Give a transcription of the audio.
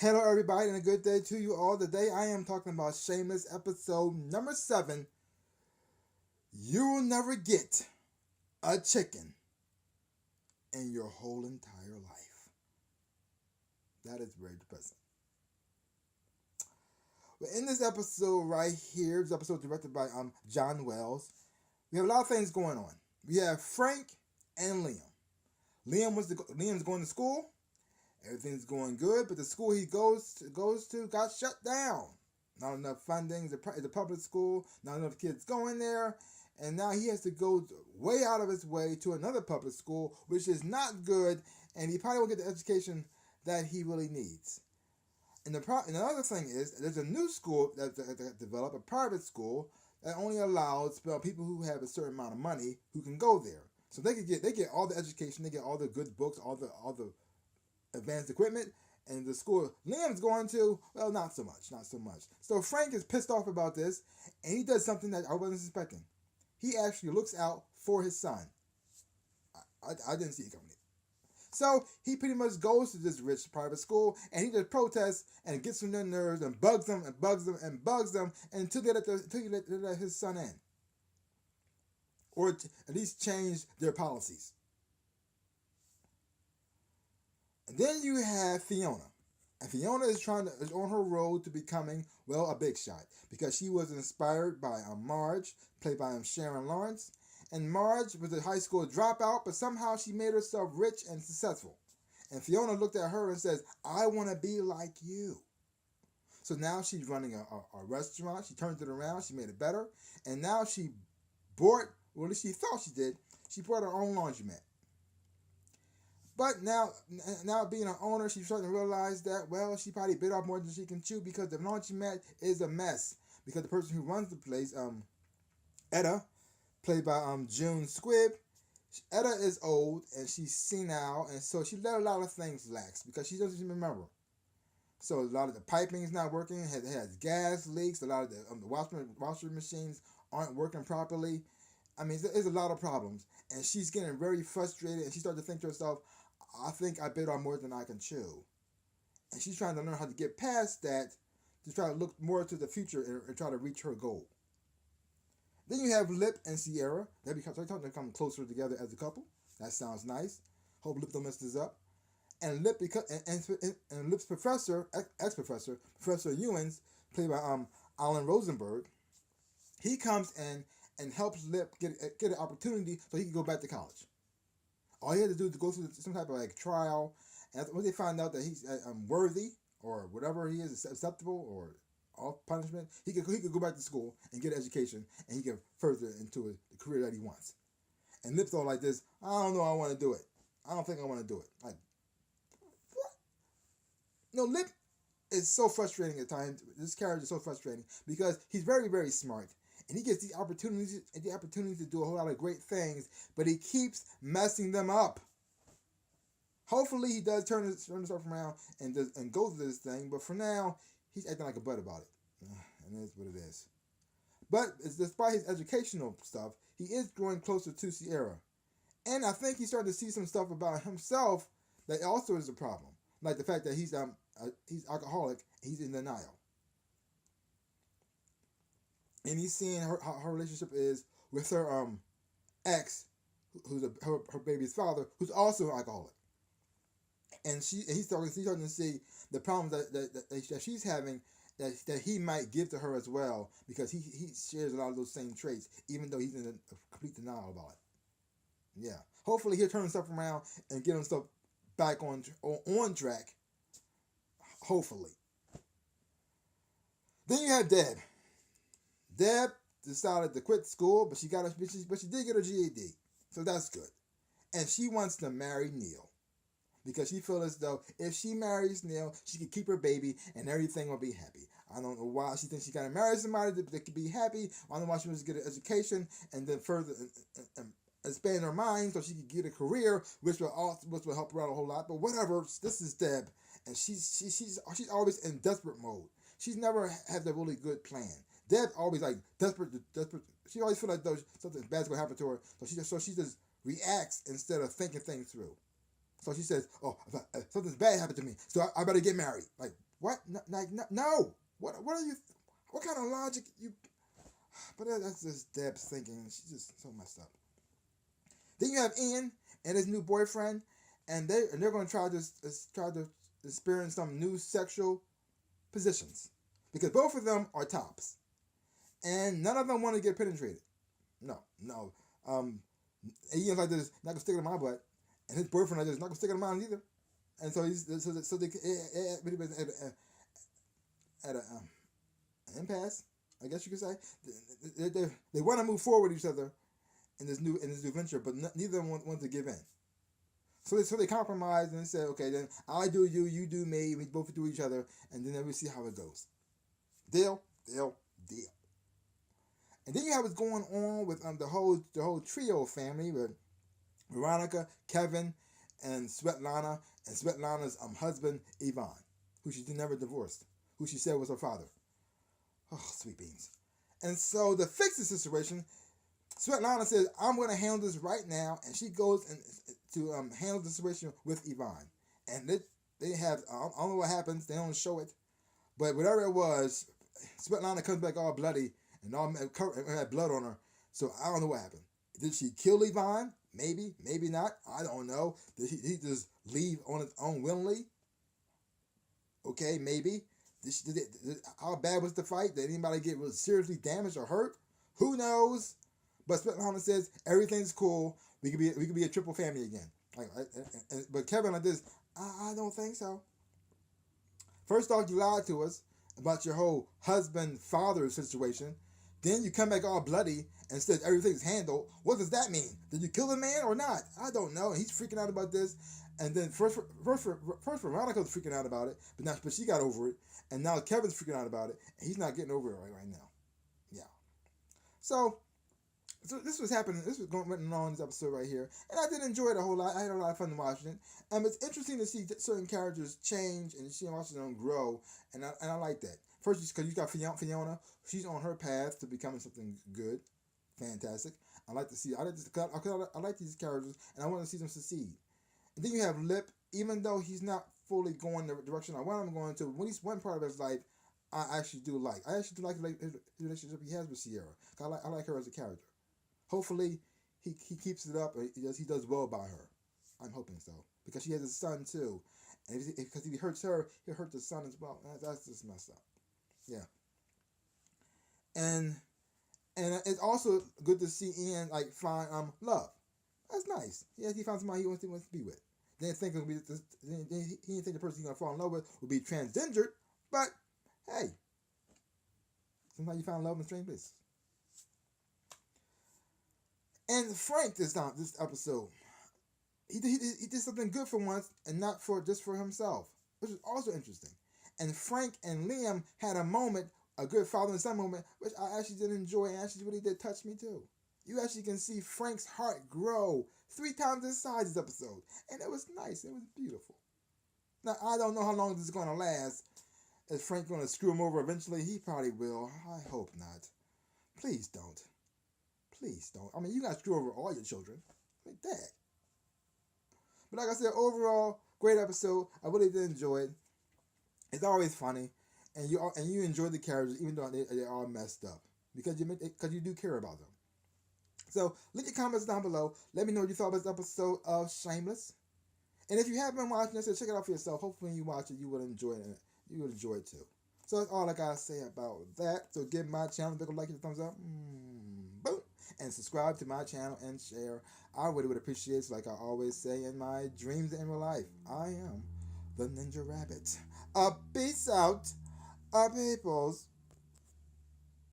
Hello, everybody, and a good day to you all. Today, I am talking about Shameless episode number 7. You will never get a chicken in your whole entire life. That is very depressing. But in this episode right here, this episode directed by John Wells, we have a lot of things going on. We have Frank and Liam. Liam's going to school. Everything's going good, but the school he goes to got shut down. Not enough funding. It's a public school. Not enough kids going there, and now he has to go way out of his way to another public school, which is not good, and he probably won't get the education that he really needs. And another thing is, there's a new school that developed, a private school that only allows people who have a certain amount of money who can go there. So they get all the education, they get all the good books, all the advanced equipment, and the school Liam's going to, well, not so much. So Frank is pissed off about this, and he does something that I wasn't expecting. He actually looks out for his son. I didn't see it coming. So he pretty much goes to this rich private school, and he just protests and gets on their nerves and bugs them until they let his son in, or at least change their policies. And then you have Fiona. And Fiona is on her road to becoming, well, a big shot. Because she was inspired by Marge, played by Sharon Lawrence. And Marge was a high school dropout, but somehow she made herself rich and successful. And Fiona looked at her and says, I want to be like you. So now she's running a restaurant. She turned it around. She made it better. And now she bought, well, at least she thought she did, she bought her own laundromat. But now being an owner, she's starting to realize that, well, she probably bit off more than she can chew, because the laundromat is a mess. Because the person who runs the place, Etta, played by June Squibb, Etta is old and she's senile, and so she let a lot of things lax because she doesn't even remember. So a lot of the piping is not working. It has gas leaks. A lot of the washer machines aren't working properly. I mean, there's a lot of problems, and she's getting very frustrated, and she starts to think to herself, I think I bit on more than I can chew. And she's trying to learn how to get past that to try to look more to the future and try to reach her goal. Then you have Lip and Sierra. They're starting to come closer together as a couple. That sounds nice. Hope Lip don't mess this up. And Lip and Lip's professor, ex-professor, Professor Ewens, played by Alan Rosenberg, he comes in and helps Lip get an opportunity so he can go back to college. All he had to do is go through some type of trial, and when they find out that he's worthy or whatever he is acceptable or off punishment, he could go back to school and get an education, and he can further into the career that he wants. And Lip's all like this, I don't know, I want to do it. I don't think I want to do it. Like, what? No, Lip is so frustrating at times. This character is so frustrating because he's very, very smart. And he gets the opportunities to do a whole lot of great things, but he keeps messing them up. Hopefully he does turn himself around and go through this thing, but for now, he's acting like a butt about it. And that's what it is. But despite his educational stuff, he is growing closer to Sierra. And I think he's starting to see some stuff about himself that also is a problem. Like the fact that he's alcoholic, he's in denial. And he's seeing how her relationship is with her ex, who's her baby's father, who's also an alcoholic. And he's starting to see the problems that she's having that he might give to her as well, because he shares a lot of those same traits, even though he's in a complete denial about it. Yeah. Hopefully he'll turn himself around and get himself back on track. Hopefully. Then you have Deb. Deb decided to quit school, but she did get her GED, so that's good. And she wants to marry Neil, because she feels as though if she marries Neil, she can keep her baby and everything will be happy. I don't know why she thinks she got to marry somebody that could be happy. I don't know why she wants to get an education and then further expand her mind so she can get a career, which will help her out a whole lot. But whatever, this is Deb, and she's always in desperate mode. She's never had a really good plan. Deb's always like desperate. She always feels like though something bad's gonna happen to her. So she just reacts instead of thinking things through. So she says, "Oh, something's bad happened to me, so I better get married." Like, What? No. What are you? What kind of logic you? But that's just Deb's thinking. She's just so messed up. Then you have Ian and his new boyfriend, and they're going to try to experience some new sexual positions because both of them are tops, and none of them want to get penetrated. No, no. Ian's like this, not gonna stick it in my butt, and his boyfriend like this, not gonna stick it in mine either. And so they at a an impasse, I guess you could say. They want to move forward with each other in this new venture, but neither of them want to give in. So they compromise and say, okay, then I do you, you do me, we both do each other, and then we see how it goes. Deal, deal, deal. And then you have what's going on with the whole Treo family with Veronica, Kevin, and Svetlana's husband Ivan, who she never divorced, who she said was her father. Oh, sweet beans. And so to fix the situation, Svetlana says, I'm going to handle this right now. And she goes to handle the situation with Ivan. And they have, I don't know what happens. They don't show it. But whatever it was, Svetlana comes back all bloody and all had blood on her. So I don't know what happened. Did she kill Ivan? Maybe, maybe not. I don't know. Did he just leave on his own willingly? Okay, maybe. How bad was the fight? Did anybody get really seriously damaged or hurt? Who knows? But Svetlana says everything's cool. We could be a triple family again. But Kevin like this, I don't think so. First off, you lied to us about your whole husband-father situation. Then you come back all bloody and said everything's handled. What does that mean? Did you kill the man or not? I don't know. And he's freaking out about this. And then first Veronica was freaking out about it, but she got over it. And now Kevin's freaking out about it, and he's not getting over it right now. Yeah. So this was happening. This was going on in this episode right here, and I did enjoy it a whole lot. I had a lot of fun watching it. It's interesting to see certain characters change and see them grow, and I like that. First, because you got Fiona, she's on her path to becoming something good, fantastic. I like these characters, and I want to see them succeed. And then you have Lip, even though he's not fully going the direction I want him going to. When he's one part of his life, I actually do like. I actually do like his relationship he has with Sierra. I like her as a character. Hopefully, he keeps it up. Or he does well by her. I'm hoping so because she has a son too, and because if he hurts her, he'll hurt the son as well. That's just messed up. Yeah. And it's also good to see Ian find love. That's nice. Yeah, he found somebody he wants to be with. Didn't think it would be this, he didn't think the person he's gonna fall in love with would be transgendered, but hey, sometimes you find love in strange places. And Frank this episode, he did something good for once and not just for himself, which is also interesting. And Frank and Liam had a good father and son moment, which I actually did enjoy and actually really did touch me too. You actually can see Frank's heart grow 3 times his size this episode. And it was nice. It was beautiful. Now, I don't know how long this is going to last. Is Frank going to screw him over eventually? He probably will. I hope not. Please don't. Please don't. I mean, you got to screw over all your children. Like that. But like I said, overall, great episode. I really did enjoy it. It's always funny. And you enjoy the characters even though they're all messed up. Because you do care about them. So, leave your comments down below. Let me know what you thought about this episode of Shameless. And if you haven't been watching this, check it out for yourself. Hopefully, when you watch it, you will enjoy it. You will enjoy it too. So, that's all I got to say about that. So, give my channel a big like and a thumbs up. Boom. And subscribe to my channel and share. I really would appreciate it. So like I always say in my dreams and in real life, I am the Ninja Rabbit. Peace out, peoples.